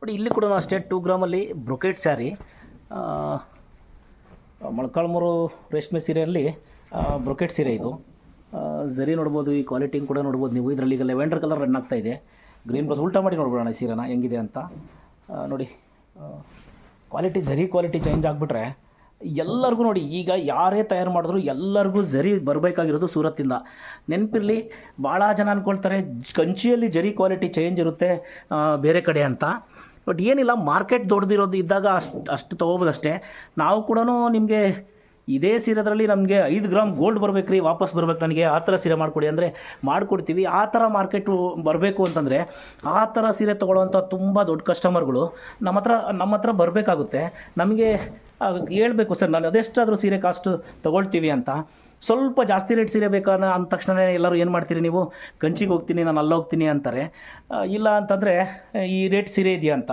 ನೋಡಿ ಇಲ್ಲಿ ಕೂಡ ಅಷ್ಟೇ 2 ಗ್ರಾಮಲ್ಲಿ ಬ್ರೊಕೆಟ್ ಸ್ಯಾರಿ, ಮೊಳಕಾಲ್ಮೂರು ರೇಷ್ಮೆ ಸೀರೆಯಲ್ಲಿ ಬ್ರೊಕೆಟ್ ಸೀರೆ ಇದು. ಝರಿ ನೋಡ್ಬೋದು, ಈ ಕ್ವಾಲಿಟಿ ಕೂಡ ನೋಡ್ಬೋದು ನೀವು. ಇದರಲ್ಲಿ ಈಗ ಲೆವೆಂಡರ್ ಕಲರ್ ರನ್ ಆಗ್ತಾ ಇದೆ. ಗ್ರೀನ್ ಬ್ಲೌಸ್ ಉಲ್ಟಾ ಮಾಡಿ ನೋಡ್ಬೋಣ ಈ ಸೀರೆನ ಹೆಂಗಿದೆ ಅಂತ. ನೋಡಿ ಕ್ವಾಲಿಟಿ, ಝರಿ ಕ್ವಾಲಿಟಿ ಚೇಂಜ್ ಆಗಿಬಿಟ್ರೆ ಎಲ್ಲರಿಗೂ ನೋಡಿ, ಈಗ ಯಾರೇ ತಯಾರು ಮಾಡಿದ್ರು ಎಲ್ಲರಿಗೂ ಝರಿ ಬರಬೇಕಾಗಿರೋದು ಸೂರತ್ತಿಂದ. ನೆನಪಿರಲಿ, ಭಾಳ ಜನ ಅಂದ್ಕೊಳ್ತಾರೆ ಕಂಚಿಯಲ್ಲಿ ಝರಿ ಕ್ವಾಲಿಟಿ ಚೇಂಜ್ ಇರುತ್ತೆ ಬೇರೆ ಕಡೆ ಅಂತ. ಬಟ್ ಏನಿಲ್ಲ, ಮಾರ್ಕೆಟ್ ದೊಡ್ಡದಿರೋದು ಇದ್ದಾಗ ಅಷ್ಟು ತೊಗೋಬೋದು ಅಷ್ಟೇ. ನಾವು ಕೂಡ ನಿಮಗೆ ಇದೇ ಸೀರೆದ್ರಲ್ಲಿ ನಮಗೆ 5 ಗ್ರಾಮ್ ಗೋಲ್ಡ್ ಬರ್ಬೇಕು ರೀ, ವಾಪಸ್ ಬರ್ಬೇಕು ನನಗೆ, ಆ ಥರ ಸೀರೆ ಮಾಡಿಕೊಡಿ ಅಂದರೆ ಮಾಡಿಕೊಡ್ತೀವಿ. ಆ ಥರ ಮಾರ್ಕೆಟು ಬರಬೇಕು ಅಂತಂದರೆ ಆ ಥರ ಸೀರೆ ತೊಗೊಳ್ಳೋವಂಥ ತುಂಬ ದೊಡ್ಡ ಕಸ್ಟಮರ್ಗಳು ನಮ್ಮ ಹತ್ರ ಬರಬೇಕಾಗುತ್ತೆ. ನಮಗೆ ಹೇಳ್ಬೇಕು, ಸರ್ ನಾನು ಅದೆಷ್ಟಾದರೂ ಸೀರೆ ಕಾಸ್ಟ್ ತೊಗೊಳ್ತೀವಿ ಅಂತ. ಸ್ವಲ್ಪ ಜಾಸ್ತಿ ರೇಟ್ ಸೀರೆ ಬೇಕಾದ ಅಂದ ತಕ್ಷಣ ಎಲ್ಲರೂ ಏನು ಮಾಡ್ತೀರಿ ನೀವು, ಕಂಚಿಗೆ ಹೋಗ್ತೀನಿ, ನಾನು ಅಲ್ಲಿ ಹೋಗ್ತೀನಿ ಅಂತಾರೆ. ಇಲ್ಲ ಅಂತಂದರೆ ಈ ರೇಟ್ ಸೀರೆ ಇದೆಯಾ ಅಂತ